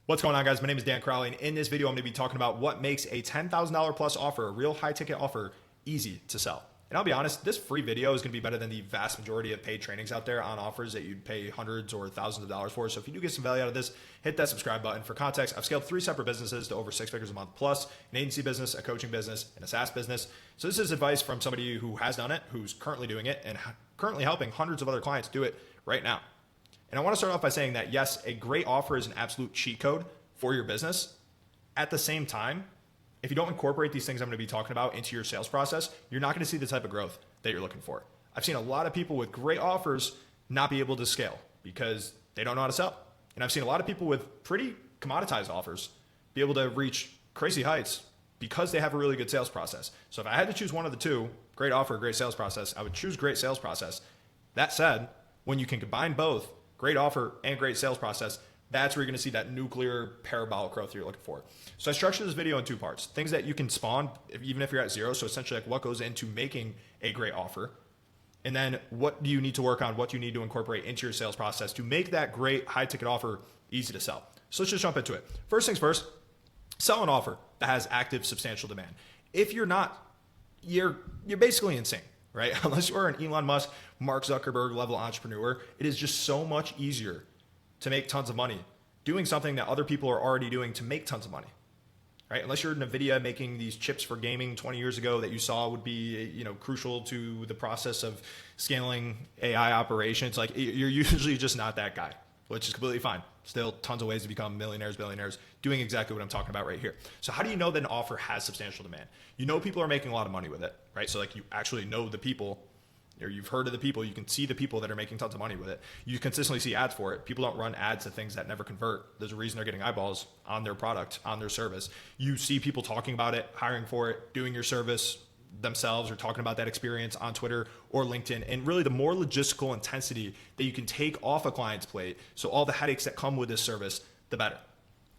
What's going on, guys? My name is Dan Crowley, and in this video, I'm going to be talking about what makes a $10,000 plus offer, a real high ticket offer, easy to sell. And I'll be honest, this free video is going to be better than the vast majority of paid trainings out there on offers that you'd pay hundreds or thousands of dollars for. So if you do get some value out of this, hit that subscribe button. For context, I've scaled 3 separate businesses to over 6 figures a month plus, an agency business, a coaching business, and a SaaS business. So this is advice from somebody who has done it, who's currently doing it, and currently helping hundreds of other clients do it right now. And I want to start off by saying that yes, a great offer is an absolute cheat code for your business. At the same time, if you don't incorporate these things I'm going to be talking about into your sales process, you're not going to see the type of growth that you're looking for. I've seen a lot of people with great offers not be able to scale because they don't know how to sell. And I've seen a lot of people with pretty commoditized offers be able to reach crazy heights because they have a really good sales process. So if I had to choose one of the two, great offer, great sales process, I would choose great sales process. That said, when you can combine both, great offer and great sales process, that's where you're going to see that nuclear parabolic growth you're looking for. So I structured this video in 2 parts. Things that you can spawn, even if you're at 0. So essentially like what goes into making a great offer. And then what do you need to work on? What do you need to incorporate into your sales process to make that great high ticket offer easy to sell? So let's just jump into it. First things first, sell an offer that has active substantial demand. If you're not, you're basically insane, right? Unless you are an Elon Musk, Mark Zuckerberg level entrepreneur, it is just so much easier to make tons of money doing something that other people are already doing to make tons of money, right? Unless you're NVIDIA making these chips for gaming 20 years ago that you saw would be, crucial to the process of scaling AI operations. Like you're usually just not that guy, which is completely fine. Still tons of ways to become millionaires, billionaires, doing exactly what I'm talking about right here. So how do you know that an offer has substantial demand? You know people are making a lot of money with it, right? So like you actually know the people, or you've heard of the people, you can see the people that are making tons of money with it. You consistently see ads for it. People don't run ads to things that never convert. There's a reason they're getting eyeballs on their product, on their service. You see people talking about it, hiring for it, doing your service themselves, or talking about that experience on Twitter or LinkedIn. And really the more logistical intensity that you can take off a client's plate, so all the headaches that come with this service, the better,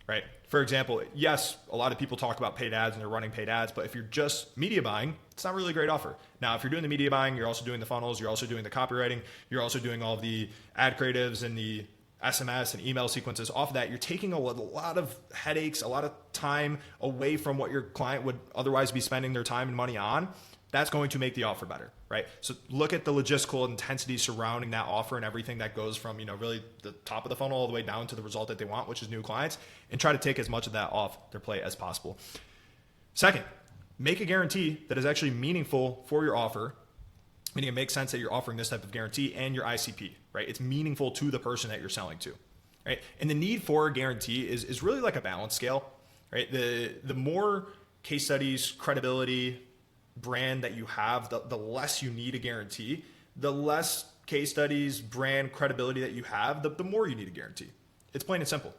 right? For example, yes, a lot of people talk about paid ads and they're running paid ads, but if you're just media buying, it's not really a great offer. Now, if you're doing the media buying, you're also doing the funnels, you're also doing the copywriting, you're also doing all of the ad creatives and the SMS and email sequences. Off of that, you're taking a lot of headaches, a lot of time away from what your client would otherwise be spending their time and money on. That's going to make the offer better, right? So look at the logistical intensity surrounding that offer and everything that goes from, really the top of the funnel all the way down to the result that they want, which is new clients, and try to take as much of that off their plate as possible. Second, make a guarantee that is actually meaningful for your offer, meaning it makes sense that you're offering this type of guarantee and your ICP, right? It's meaningful to the person that you're selling to, right? And the need for a guarantee is really like a balance scale, right? The more case studies, credibility, brand that you have, the less you need a guarantee. The less case studies, brand, credibility that you have, the more you need a guarantee. It's plain and simple,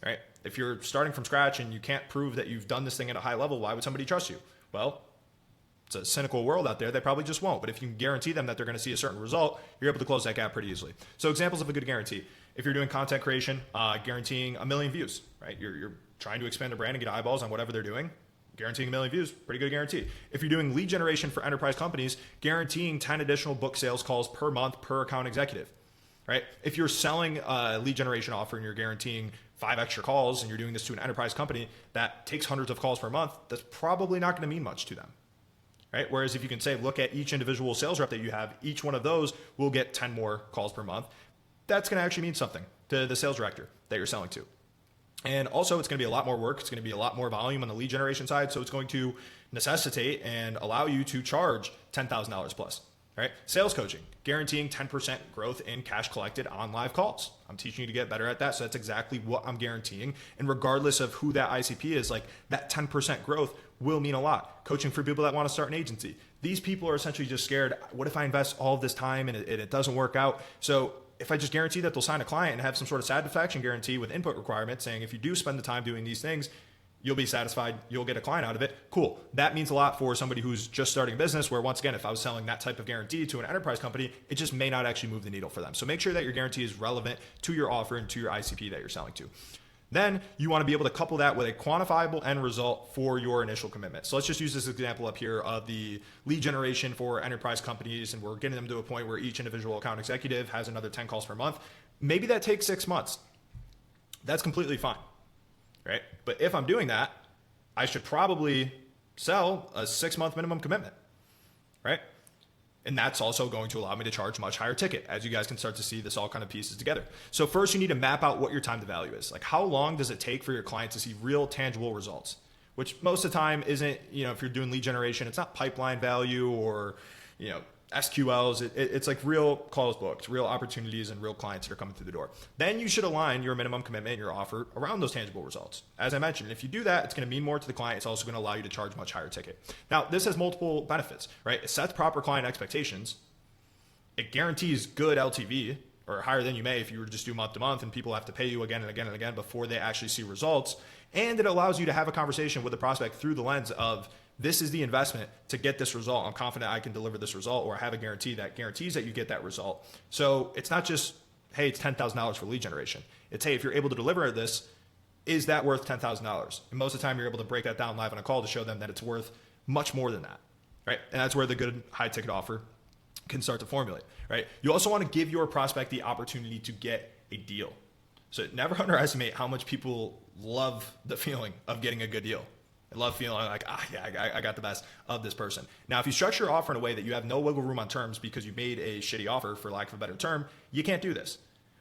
right? If you're starting from scratch and you can't prove that you've done this thing at a high level, why would somebody trust you? Well, it's a cynical world out there. They probably just won't. But if you can guarantee them that they're going to see a certain result, you're able to close that gap pretty easily. So examples of a good guarantee. If you're doing content creation, guaranteeing 1 million views, right? You're trying to expand a brand and get eyeballs on whatever they're doing. Guaranteeing 1 million views, pretty good guarantee. If you're doing lead generation for enterprise companies, guaranteeing 10 additional book sales calls per month per account executive, right? If you're selling a lead generation offer and you're guaranteeing 5 extra calls and you're doing this to an enterprise company that takes hundreds of calls per month, that's probably not going to mean much to them, right? Whereas if you can say, look at each individual sales rep that you have, each one of those will get 10 more calls per month. That's going to actually mean something to the sales director that you're selling to. And also, it's going to be a lot more work. It's going to be a lot more volume on the lead generation side. So it's going to necessitate and allow you to charge $10,000 plus, right? Sales coaching, guaranteeing 10% growth in cash collected on live calls. I'm teaching you to get better at that. So that's exactly what I'm guaranteeing. And regardless of who that ICP is, like that 10% growth will mean a lot. Coaching for people that want to start an agency. These people are essentially just scared. What if I invest all of this time and it doesn't work out? So if I just guarantee that they'll sign a client and have some sort of satisfaction guarantee with input requirements saying if you do spend the time doing these things, you'll be satisfied, you'll get a client out of it. Cool. That means a lot for somebody who's just starting a business where, once again, if I was selling that type of guarantee to an enterprise company, it just may not actually move the needle for them. So make sure that your guarantee is relevant to your offer and to your ICP that you're selling to. Then you want to be able to couple that with a quantifiable end result for your initial commitment. So let's just use this example up here of the lead generation for enterprise companies, and we're getting them to a point where each individual account executive has another 10 calls per month. Maybe that takes 6 months. That's completely fine. right? But if I'm doing that, I should probably sell a 6-month minimum commitment, right? And that's also going to allow me to charge much higher ticket, as you guys can start to see this all kind of pieces together. So first you need to map out what your time to value is. Like how long does it take for your client to see real tangible results? Which most of the time isn't, if you're doing lead generation, it's not pipeline value or, SQLs. It's like real calls booked, real opportunities, and real clients that are coming through the door. Then you should align your minimum commitment and your offer around those tangible results. As I mentioned, if you do that, it's going to mean more to the client. It's also going to allow you to charge much higher ticket. Now, this has multiple benefits, right? It sets proper client expectations. It guarantees good LTV, or higher than you may if you were to just do month to month and people have to pay you again and again and again before they actually see results. And it allows you to have a conversation with the prospect through the lens of, this is the investment to get this result. I'm confident I can deliver this result, or I have a guarantee that guarantees that you get that result. So it's not just, hey, it's $10,000 for lead generation. It's, hey, if you're able to deliver this, is that worth $10,000? And most of the time you're able to break that down live on a call to show them that it's worth much more than that, right? And that's where the good high ticket offer can start to formulate, right? You also want to give your prospect the opportunity to get a deal. So never underestimate how much people love the feeling of getting a good deal. I love feeling like, I got the best of this person. Now, if you structure your offer in a way that you have no wiggle room on terms because you made a shitty offer, for lack of a better term, you can't do this.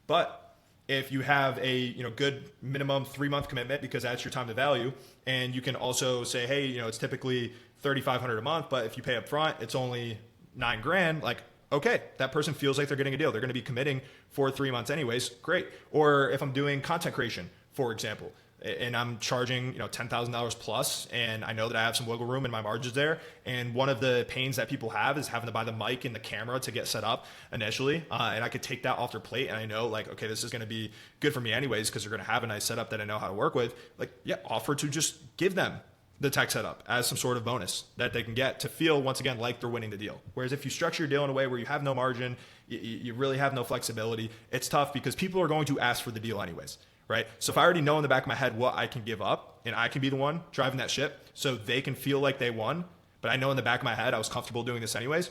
But if you have a good minimum 3-month commitment, because that's your time to value, and you can also say, hey, it's typically $3,500 a month, but if you pay up front, it's only $9,000. Like, okay, that person feels like they're getting a deal. They're going to be committing for 3 months anyways. Great. Or if I'm doing content creation, for example, and I'm charging $10,000 plus, and I know that I have some wiggle room in my margins there. And one of the pains that people have is having to buy the mic and the camera to get set up initially. And I could take that off their plate, and I know like, okay, this is going to be good for me anyways because they're going to have a nice setup that I know how to work with. Like, yeah, offer to just give them the tech setup as some sort of bonus that they can get to feel, once again, like they're winning the deal. Whereas if you structure your deal in a way where you have no margin, you really have no flexibility, it's tough because people are going to ask for the deal anyways. Right? So if I already know in the back of my head what I can give up, and I can be the one driving that ship so they can feel like they won, but I know in the back of my head I was comfortable doing this anyways,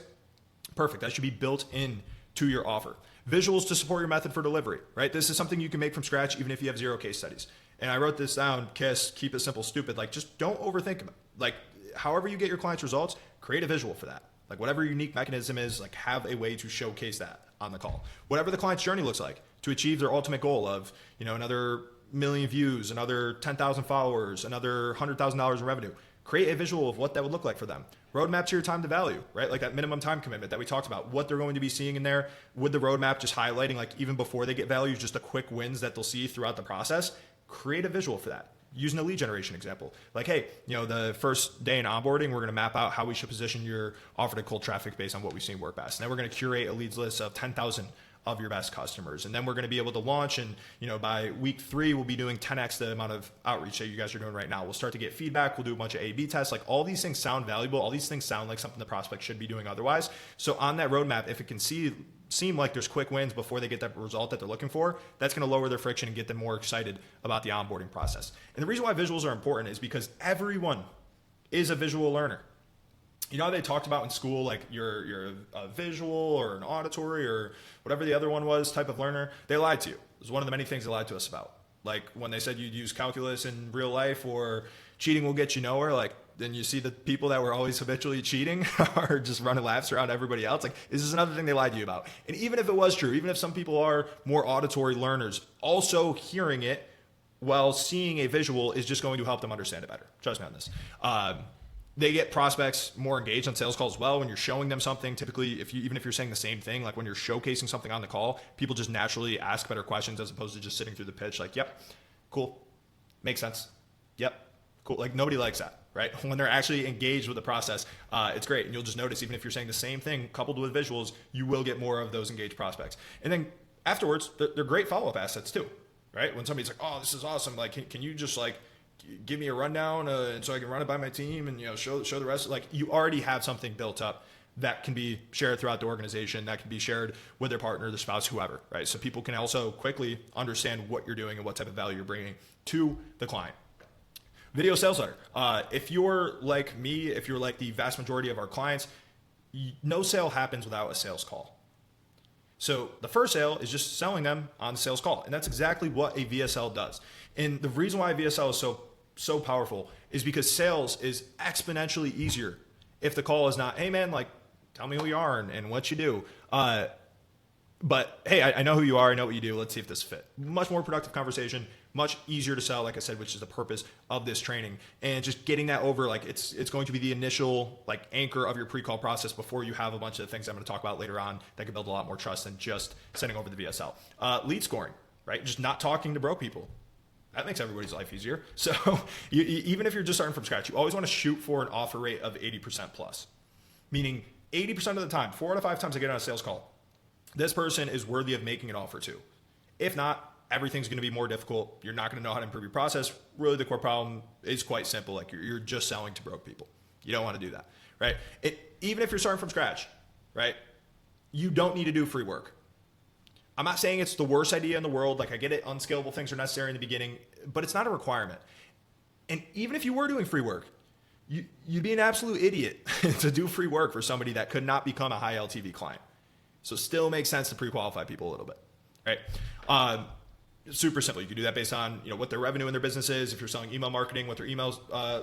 perfect. That should be built in to your offer. Visuals to support your method for delivery, right? This is something you can make from scratch even if you have 0 case studies. And I wrote this down, KISS, keep it simple, stupid. Like, just don't overthink it. Like, however you get your clients' results, create a visual for that. Like, whatever your unique mechanism is, like, have a way to showcase that on the call. Whatever the client's journey looks like to achieve their ultimate goal of, another 1 million views, another 10,000 followers, another $100,000 in revenue. Create a visual of what that would look like for them. Roadmap to your time to value, right? Like that minimum time commitment that we talked about, what they're going to be seeing in there with the roadmap, just highlighting like even before they get value, just the quick wins that they'll see throughout the process. Create a visual for that. Using a lead generation example, like, hey, the first day in onboarding, we're going to map out how we should position your offer to cold traffic based on what we've seen work best. And then we're going to curate a leads list of 10,000 of your best customers. And then we're going to be able to launch. And, by week 3, we'll be doing 10x the amount of outreach that you guys are doing right now. We'll start to get feedback. We'll do a bunch of A/B tests. Like all these things sound valuable. All these things sound like something the prospect should be doing otherwise. So on that roadmap, if it can seem like there's quick wins before they get that result that they're looking for, that's going to lower their friction and get them more excited about the onboarding process. And the reason why visuals are important is because everyone is a visual learner. You know how they talked about in school, like you're a visual or an auditory or whatever the other one was type of learner? They lied to you. It was one of the many things they lied to us about. Like when they said you'd use calculus in real life or cheating will get you nowhere, like then you see the people that were always habitually cheating are just running laps around everybody else. Like, this is another thing they lied to you about. And even if it was true, even if some people are more auditory learners, also hearing it while seeing a visual is just going to help them understand it better. Trust me on this. They get prospects more engaged on sales calls as well when you're showing them something. Typically, even if you're saying the same thing, like when you're showcasing something on the call, people just naturally ask better questions as opposed to just sitting through the pitch like, yep, cool, makes sense, yep, cool. Like nobody likes that, right? When they're actually engaged with the process, it's great. And you'll just notice even if you're saying the same thing coupled with visuals, you will get more of those engaged prospects. And then afterwards, they're great follow-up assets too, right? When somebody's like, oh, this is awesome. Like, can you just like, give me a rundown and so I can run it by my team and show the rest. Like you already have something built up that can be shared throughout the organization, that can be shared with their partner, their spouse, whoever, right? So people can also quickly understand what you're doing and what type of value you're bringing to the client. Video sales letter. If you're like me, if you're like the vast majority of our clients, no sale happens without a sales call. So the first sale is just selling them on the sales call. And that's exactly what a VSL does. And the reason why VSL is so powerful is because sales is exponentially easier if the call is not, hey man, like tell me who you are and what you do. But hey, I know who you are. I know what you do. Let's see if this fit. Much more productive conversation, much easier to sell, like I said, which is the purpose of this training. And just getting that over, like it's going to be the initial like anchor of your pre-call process before you have a bunch of things I'm going to talk about later on that can build a lot more trust than just sending over the VSL. Lead scoring, right? Just not talking to broke people. That makes everybody's life easier. So even if you're just starting from scratch, you always want to shoot for an offer rate of 80% plus, meaning 80% of the time, 4 out of 5 times I get on a sales call, this person is worthy of making an offer to. If not, everything's going to be more difficult. You're not going to know how to improve your process. Really, the core problem is quite simple. Like you're just selling to broke people. You don't want to do that, right? Even if you're starting from scratch, right? You don't need to do free work. I'm not saying it's the worst idea in the world. Like I get it, unscalable things are necessary in the beginning, but it's not a requirement. And even if you were doing free work, you'd be an absolute idiot to do free work for somebody that could not become a high LTV client. So still makes sense to pre-qualify people a little bit, right? Super simple. You can do that based on what their revenue in their business is. If you're selling email marketing, what their email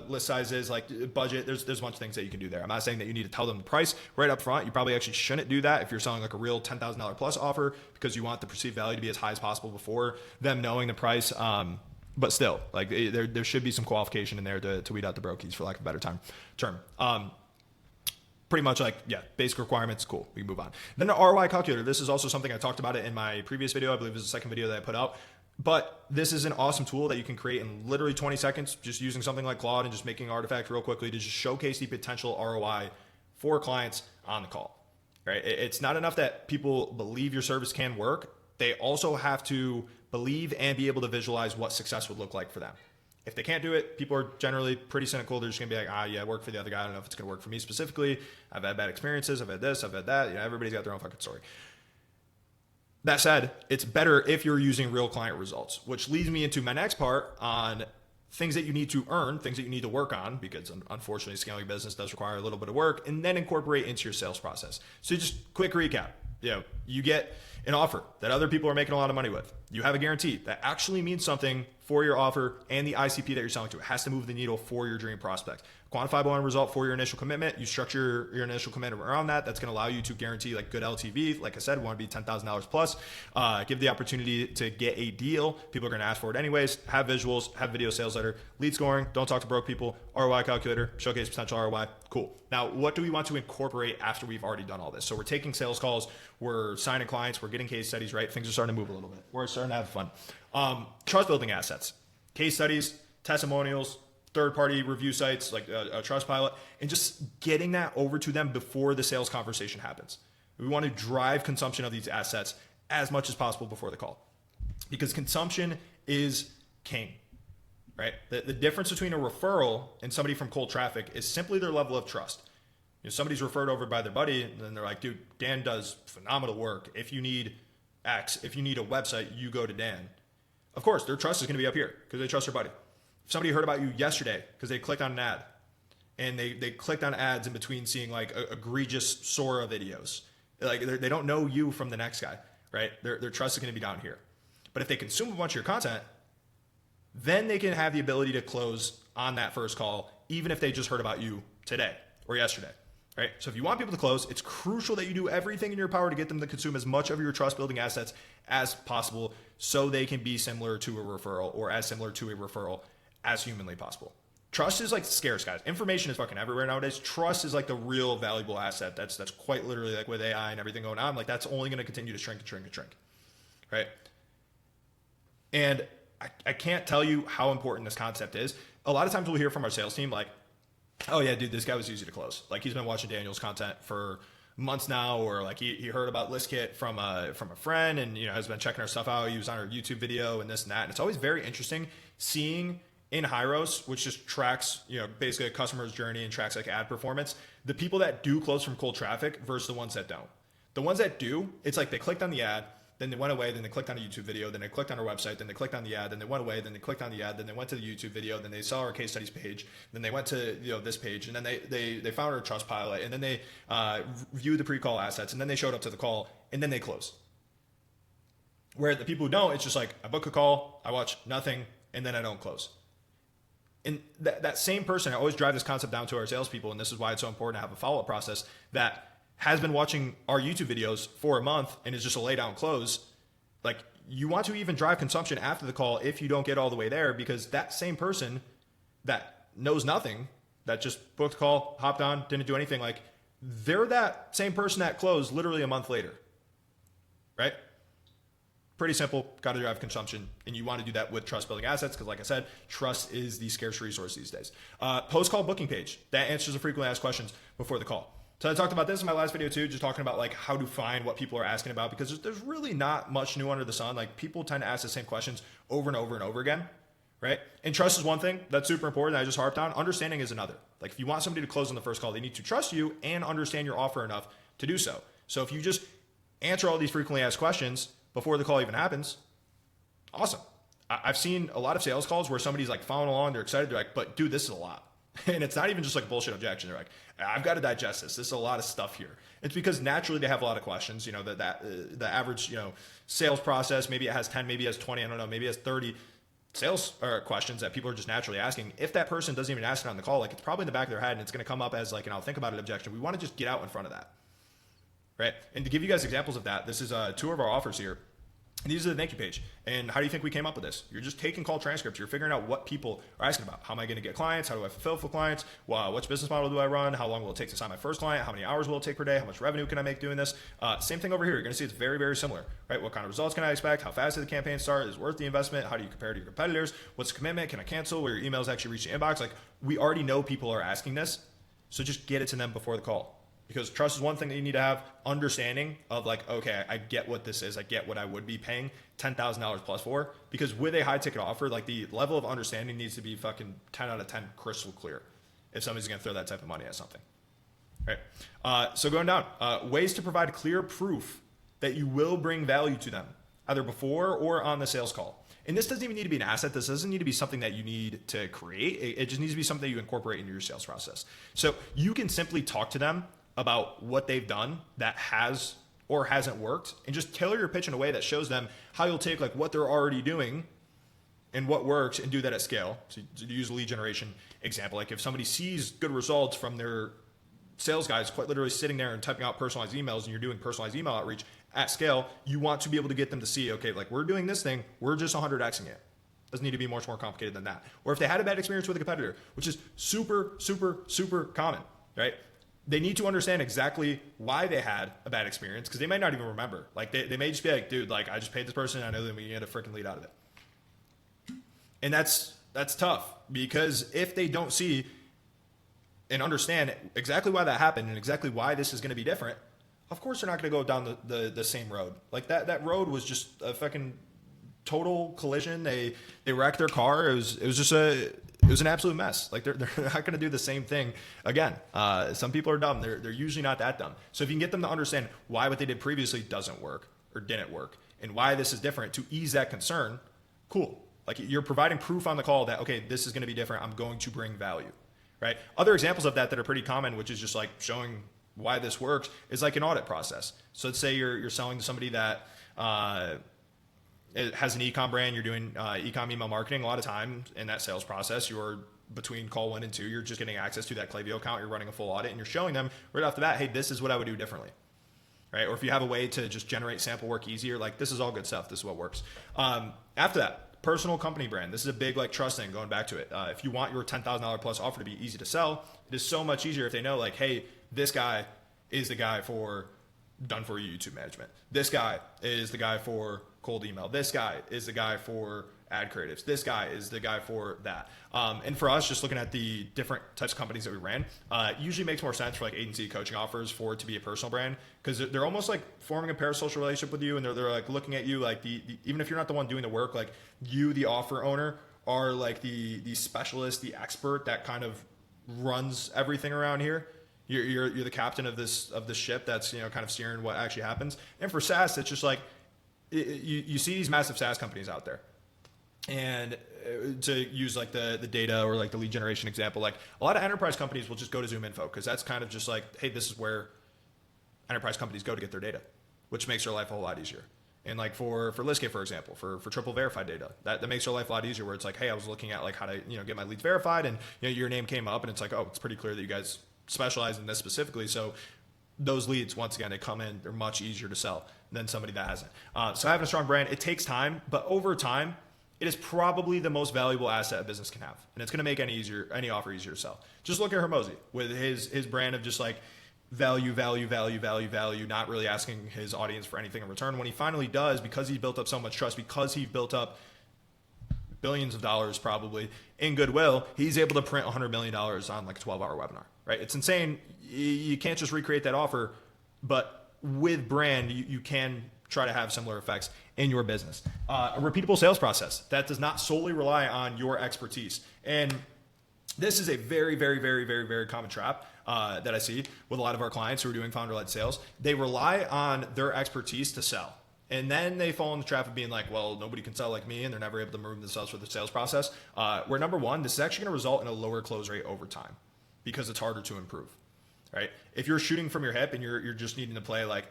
list size is, like budget. There's a bunch of things that you can do there. I'm not saying that you need to tell them the price right up front. You probably actually shouldn't do that if you're selling like a real $10,000 plus offer because you want the perceived value to be as high as possible before them knowing the price. But still, like there should be some qualification in there to weed out the brokies, for lack of a better term. Pretty much like, yeah, basic requirements, cool, we can move on. Then the ROI calculator. This is also something I talked about it in my previous video. I believe it was the second video that I put out. But this is an awesome tool that you can create in literally 20 seconds, just using something like Claude and just making an artifact real quickly to just showcase the potential ROI for clients on the call, right? It's not enough that people believe your service can work. They also have to believe and be able to visualize what success would look like for them. If they can't do it, people are generally pretty cynical. They're just gonna be like, yeah, I work for the other guy. I don't know if it's gonna work for me specifically. I've had bad experiences. I've had this, I've had that. Everybody's got their own fucking story. That said, it's better if you're using real client results, which leads me into my next part on things that you need to earn, things that you need to work on, because unfortunately scaling business does require a little bit of work, and then incorporate into your sales process. So just quick recap. You get an offer that other people are making a lot of money with. You have a guarantee that actually means something for your offer and the ICP that you're selling to. It has to move the needle for your dream prospect. Quantifiable end result for your initial commitment. You structure your initial commitment around that. That's going to allow you to guarantee like good LTV. Like I said, we want to be $10,000 plus. Give the opportunity to get a deal. People are going to ask for it anyways. Have visuals, have video sales letter, lead scoring. Don't talk to broke people. ROI calculator, showcase potential ROI. Cool. Now, what do we want to incorporate after we've already done all this? So we're taking sales calls. We're signing clients. We're getting case studies, right? Things are starting to move a little bit. We're starting to have fun. Trust building assets, case studies, testimonials, third-party review sites like a Trustpilot, and just getting that over to them before the sales conversation happens. We want to drive consumption of these assets as much as possible before the call, because consumption is king, right? The difference between a referral and somebody from cold traffic is simply their level of trust. Somebody's referred over by their buddy, and then they're like, dude, Dan does phenomenal work. If you need X, if you need a website, you go to Dan. Of course, their trust is going to be up here because they trust their buddy. If somebody heard about you yesterday because they clicked on an ad, and they clicked on ads in between seeing like egregious Sora videos, like they don't know you from the next guy, right? Their trust is going to be down here. But if they consume a bunch of your content, then they can have the ability to close on that first call, even if they just heard about you today or yesterday. Right? So if you want people to close, it's crucial that you do everything in your power to get them to consume as much of your trust building assets as possible so they can be similar to a referral, or as similar to a referral as humanly possible. Trust is like scarce, guys. Information is fucking everywhere nowadays. Trust is like the real valuable asset. That's quite literally, like with AI and everything going on, like that's only going to continue to shrink and shrink and shrink. Right? And I can't tell you how important this concept is. A lot of times we'll hear from our sales team like, oh yeah, dude, this guy was easy to close. Like he's been watching Daniel's content for months now, or like he heard about ListKit from a friend, and has been checking our stuff out. He was on our YouTube video and this and that. And it's always very interesting seeing in Hyros, which just tracks basically a customer's journey and tracks like ad performance, the people that do close from cold traffic versus the ones that don't. The ones that do, it's like they clicked on the ad, then they went away, then they clicked on a YouTube video, then they clicked on our website, then they clicked on the ad, then they went away, then they clicked on the ad, then they went to the YouTube video, then they saw our case studies page, then they went to this page, and then they found our Trustpilot, and then they viewed the pre-call assets, and then they showed up to the call, and then they close. Where the people who don't, it's just like I book a call, I watch nothing, and then I don't close. And that same person, I always drive this concept down to our salespeople, and this is why it's so important to have a follow-up process, that has been watching our YouTube videos for a month and is just a lay down close. Like, you want to even drive consumption after the call if you don't get all the way there, because that same person that knows nothing, that just booked a call, hopped on, didn't do anything, like, they're that same person that closed literally a month later, right? Pretty simple, got to drive consumption, and you want to do that with trust building assets because, like I said, trust is the scarce resource these days. Post-call booking page, that answers the frequently asked questions before the call. So I talked about this in my last video too, just talking about like how to find what people are asking about, because there's really not much new under the sun. Like, people tend to ask the same questions over and over and over again, right? And trust is one thing that's super important that I just harped on. Understanding is another. Like, if you want somebody to close on the first call, they need to trust you and understand your offer enough to do so. So if you just answer all these frequently asked questions before the call even happens, awesome. I've seen a lot of sales calls where somebody's like following along, they're excited, they're like, but dude, this is a lot. And it's not even just like bullshit objection. They're like, I've got to digest this. This is a lot of stuff here. It's because naturally they have a lot of questions. You know, the average, sales process, maybe it has 10, maybe it has 20, I don't know, maybe it has 30 sales questions that people are just naturally asking. If that person doesn't even ask it on the call, like, it's probably in the back of their head and it's going to come up as like, I'll think about it objection. We want to just get out in front of that. Right? And to give you guys examples of that, this is two of our offers here. And these are the thank you page. And how do you think we came up with this? You're just taking call transcripts. You're figuring out what people are asking about. How am I going to get clients? How do I fulfill for clients? Which business model do I run? How long will it take to sign my first client? How many hours will it take per day? How much revenue can I make doing this? Same thing over here. You're going to see it's very, very similar, right? What kind of results can I expect? How fast did the campaign start? Is it worth the investment? How do you compare to your competitors? What's the commitment? Can I cancel? Will your emails actually reach the inbox? Like, we already know people are asking this. So just get it to them before the call. Because trust is one thing that you need to have. Understanding of like, okay, I get what this is. I get what I would be paying $10,000 plus for. Because with a high ticket offer, like, the level of understanding needs to be fucking 10 out of 10 crystal clear if somebody's going to throw that type of money at something. Right. So going down, ways to provide clear proof that you will bring value to them, either before or on the sales call. And this doesn't even need to be an asset. This doesn't need to be something that you need to create. It just needs to be something that you incorporate into your sales process. So you can simply talk to them about what they've done that has or hasn't worked, and just tailor your pitch in a way that shows them how you'll take like what they're already doing and what works and do that at scale. So to use a lead generation example, like if somebody sees good results from their sales guys quite literally sitting there and typing out personalized emails, and you're doing personalized email outreach at scale, you want to be able to get them to see, okay, like, we're doing this thing, we're just 100xing it. Doesn't need to be much more complicated than that. Or if they had a bad experience with a competitor, which is super, super, super common, right? They need to understand exactly why they had a bad experience, because they might not even remember. Like, they may just be like, dude, like, I just paid this person, I know that we get a freaking lead out of it. And that's tough, because if they don't see and understand exactly why that happened and exactly why this is going to be different, of course they're not going to go down the same road. Like, that road was just a fucking total collision. They wrecked their car. It was an absolute mess. Like, they're not going to do the same thing again. Some people are dumb. They're usually not that dumb. So if you can get them to understand why what they did previously doesn't work or didn't work, and why this is different to ease that concern, cool. Like, you're providing proof on the call that, okay, this is going to be different. I'm going to bring value, right? Other examples of that are pretty common, which is just like showing why this works, is like an audit process. So let's say you're selling to somebody that it has an e-com brand, you're doing e-com email marketing. A lot of time in that sales process, you're between call 1 and 2, you're just getting access to that Klaviyo account, you're running a full audit, and you're showing them right off the bat, hey, this is what I would do differently, right? Or if you have a way to just generate sample work easier, like, this is all good stuff. This is what works. After that, personal company brand. This is a big like trust thing, going back to it. If you want your $10,000 plus offer to be easy to sell, it is so much easier if they know, like, hey, this guy is the guy for done for you YouTube management. This guy is the guy for cold email. This guy is the guy for ad creatives. This guy is the guy for that. And for us, just looking at the different types of companies that we ran, usually makes more sense for like agency coaching offers for it to be a personal brand, because they're almost like forming a parasocial relationship with you, and they're like looking at you like the even if you're not the one doing the work, like, you, the offer owner, are like the specialist, the expert that kind of runs everything around here. You're the captain of this ship that's, kind of steering what actually happens. And for SaaS, it's just like you see these massive SaaS companies out there. And to use like the data or like the lead generation example, like a lot of enterprise companies will just go to ZoomInfo, because that's kind of just like, hey, this is where enterprise companies go to get their data, which makes their life a whole lot easier. And like for Listkit, for example, for triple verified data, that makes your life a lot easier. Where it's like, hey, I was looking at like how to get my leads verified, and your name came up, and it's like, oh, it's pretty clear that you guys specialize in this specifically. So those leads, once again, they come in, they're much easier to sell than somebody that hasn't. So having a strong brand, it takes time, but over time, it is probably the most valuable asset a business can have, and it's going to make any offer easier to sell. Just look at Hermosi with his brand of just like value, not really asking his audience for anything in return. When he finally does, because he's built up so much trust, because he built up billions of dollars probably in goodwill, he's able to print $100 million on like a 12-hour webinar, right? It's insane. You can't just recreate that offer, but with brand, you can try to have similar effects in your business. A repeatable sales process that does not solely rely on your expertise. And this is a very, very, very, very, very common trap that I see with a lot of our clients who are doing founder-led sales. They rely on their expertise to sell. And then they fall in the trap of being like, well, nobody can sell like me, and they're never able to remove themselves from the sales process. Where number one, this is actually going to result in a lower close rate over time because it's harder to improve, right? If you're shooting from your hip and you're just needing to play like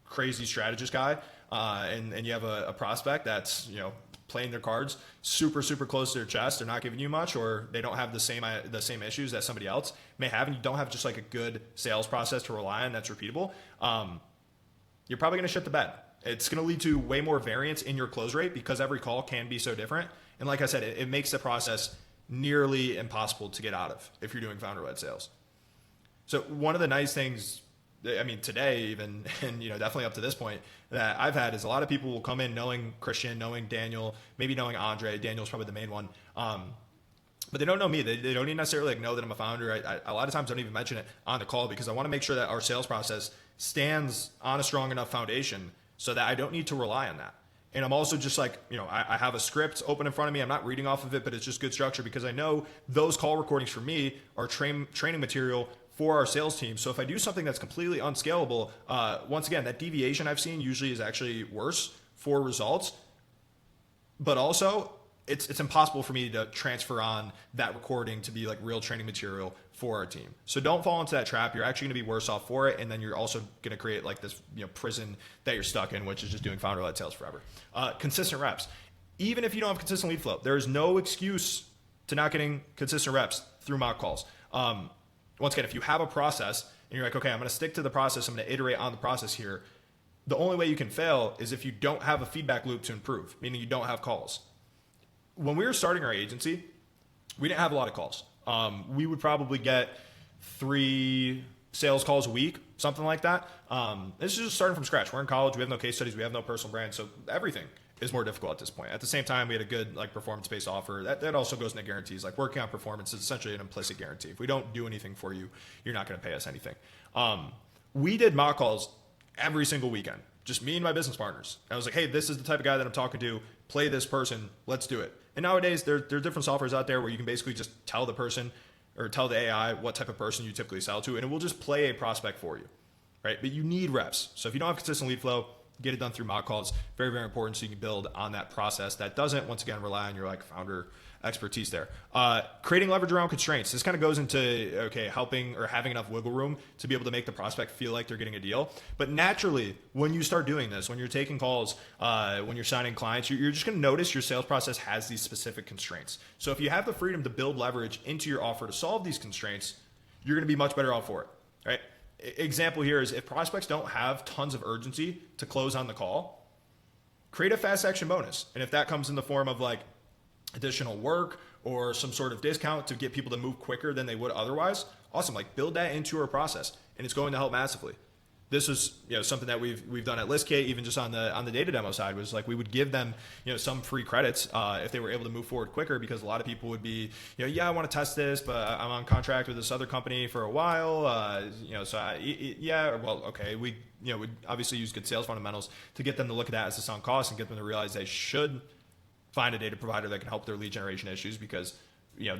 crazy strategist guy, and you have a prospect that's playing their cards super, super close to their chest, they're not giving you much, or they don't have the same issues that somebody else may have, and you don't have just like a good sales process to rely on that's repeatable, you're probably going to shit the bed. It's going to lead to way more variance in your close rate because every call can be so different. And like I said, it makes the process nearly impossible to get out of if you're doing founder-led sales. So one of the nice things, I mean, today even, and definitely up to this point, that I've had is a lot of people will come in knowing Christian, knowing Daniel, maybe knowing Andre. Daniel's probably the main one. But they don't know me. They don't even necessarily know that I'm a founder. I a lot of times don't even mention it on the call because I want to make sure that our sales process stands on a strong enough foundation so that I don't need to rely on that. And I'm also just like, I have a script open in front of me. I'm not reading off of it, but it's just good structure because I know those call recordings for me are training material for our sales team. So if I do something that's completely unscalable, once again, that deviation I've seen usually is actually worse for results. But also, it's impossible for me to transfer on that recording to be like real training material for our team. So don't fall into that trap. You're actually going to be worse off for it. And then you're also going to create like this prison that you're stuck in, which is just doing founder-led sales forever. Consistent reps. Even if you don't have consistent lead flow, there is no excuse to not getting consistent reps through mock calls. Once again, if you have a process and you're like, okay, I'm going to stick to the process, I'm going to iterate on the process here, the only way you can fail is if you don't have a feedback loop to improve, meaning you don't have calls. When we were starting our agency, we didn't have a lot of calls. We would probably get 3 sales calls a week, something like that. This is just starting from scratch. We're in college. We have no case studies. We have no personal brand. So everything is more difficult at this point. At the same time, we had a good like performance-based offer. That also goes into guarantees. Like working on performance is essentially an implicit guarantee. If we don't do anything for you, you're not going to pay us anything. We did mock calls every single weekend, just me and my business partners. And I was like, hey, this is the type of guy that I'm talking to. Play this person. Let's do it. And nowadays, there are different softwares out there where you can basically just tell the person or tell the AI what type of person you typically sell to, and it will just play a prospect for you, right? But you need reps. So if you don't have consistent lead flow, get it done through mock calls. Very, very important so you can build on that process that doesn't, once again, rely on your like founder expertise there. Creating leverage around constraints. This kind of goes into, okay, helping or having enough wiggle room to be able to make the prospect feel like they're getting a deal. But naturally, when you start doing this, when you're taking calls, when you're signing clients, you're just going to notice your sales process has these specific constraints. So if you have the freedom to build leverage into your offer to solve these constraints, you're going to be much better off for it, right? Example here is if prospects don't have tons of urgency to close on the call, create a fast action bonus. And if that comes in the form of like additional work or some sort of discount to get people to move quicker than they would otherwise, awesome. Like build that into your process and it's going to help massively. This is something that we've done at Listkit, even just on the data demo side, was like we would give them some free credits if they were able to move forward quicker, because a lot of people would be I want to test this, but I'm on contract with this other company for a while, we would obviously use good sales fundamentals to get them to look at that as a sunk cost and get them to realize they should find a data provider that can help their lead generation issues, because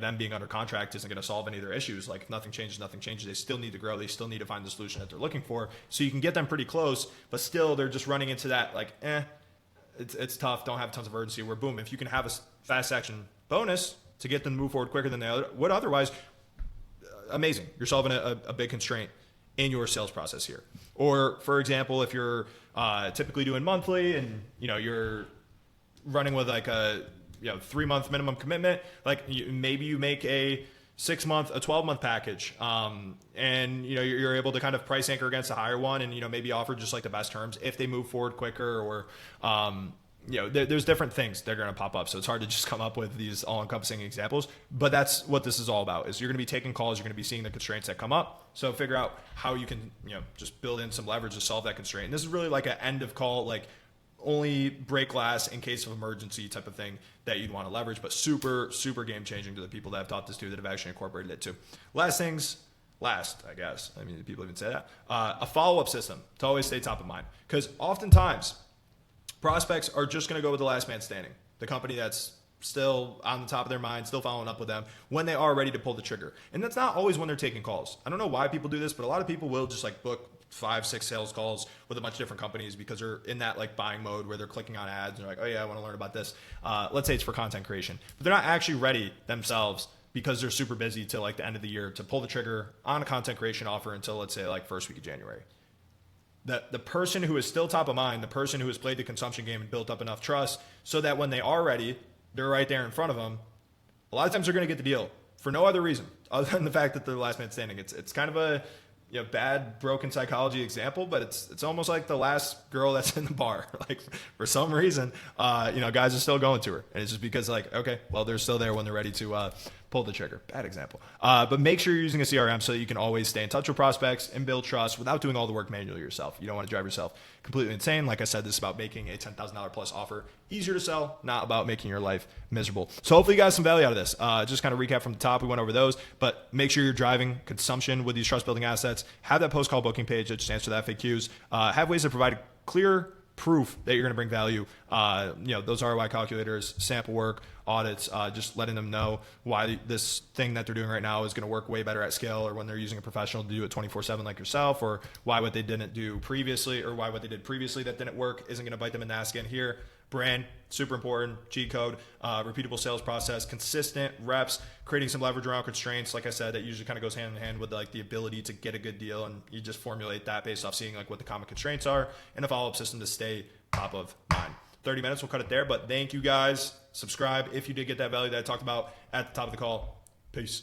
them being under contract isn't going to solve any of their issues. Like if nothing changes. They still need to grow. They still need to find the solution that they're looking for. So you can get them pretty close, but still they're just running into that like, it's tough. Don't have tons of urgency. Where boom, if you can have a fast action bonus to get them to move forward quicker than they would otherwise, amazing. You're solving a big constraint in your sales process here. Or for example, if you're typically doing monthly and you're running with like a 3-month minimum commitment, like maybe you make a 6-month, a 12-month package, and you're able to kind of price anchor against a higher one, and maybe offer just like the best terms if they move forward quicker, or there's different things that are going to pop up. So it's hard to just come up with these all-encompassing examples, but that's what this is all about. Is you're going to be taking calls, you're going to be seeing the constraints that come up. So figure out how you can just build in some leverage to solve that constraint. And this is really like an end of call, like only break glass in case of emergency type of thing that you'd want to leverage, but super, super game changing to the people that I've taught this to, that have actually incorporated it too. Last, I guess. I mean, people even say that. A follow-up system to always stay top of mind. Because oftentimes, prospects are just going to go with the last man standing, the company that's still on the top of their mind, still following up with them when they are ready to pull the trigger. And that's not always when they're taking calls. I don't know why people do this, but a lot of people will just like book 5-6 sales calls with a bunch of different companies because they're in that like buying mode where they're clicking on ads and they're like, oh yeah, I want to learn about this. Let's say it's for content creation, but they're not actually ready themselves because they're super busy till like the end of the year to pull the trigger on a content creation offer until, let's say, like first week of January. The person who is still top of mind, the person who has played the consumption game and built up enough trust so that when they are ready, they're right there in front of them. A lot of times they're going to get the deal for no other reason other than the fact that they're the last man standing. It's kind of a bad broken psychology example, but it's almost like the last girl that's in the bar. Like for some reason, guys are still going to her, and it's just because like, okay, well, they're still there when they're ready to pull the trigger. Bad example. But make sure you're using a CRM so that you can always stay in touch with prospects and build trust without doing all the work manually yourself. You don't want to drive yourself completely insane. Like I said, this is about making a $10,000 plus offer easier to sell, not about making your life miserable. So hopefully you got some value out of this. Just kind of recap from the top. We went over those, but make sure you're driving consumption with these trust building assets. Have that post-call booking page that just answers the FAQs. Have ways to provide clear proof that you're going to bring value. Those ROI calculators, sample work, audits, just letting them know why this thing that they're doing right now is going to work way better at scale, or when they're using a professional to do it 24/7 like yourself, or why what they didn't do previously, or why what they did previously that didn't work isn't going to bite them in the ass again here. Brand, super important, cheat code, repeatable sales process, consistent reps, creating some leverage around constraints. Like I said, that usually kind of goes hand in hand with like the ability to get a good deal, and you just formulate that based off seeing like what the common constraints are, and a follow-up system to stay top of mind. 30 minutes, we'll cut it there, but thank you guys. Subscribe if you did get that value that I talked about at the top of the call. Peace.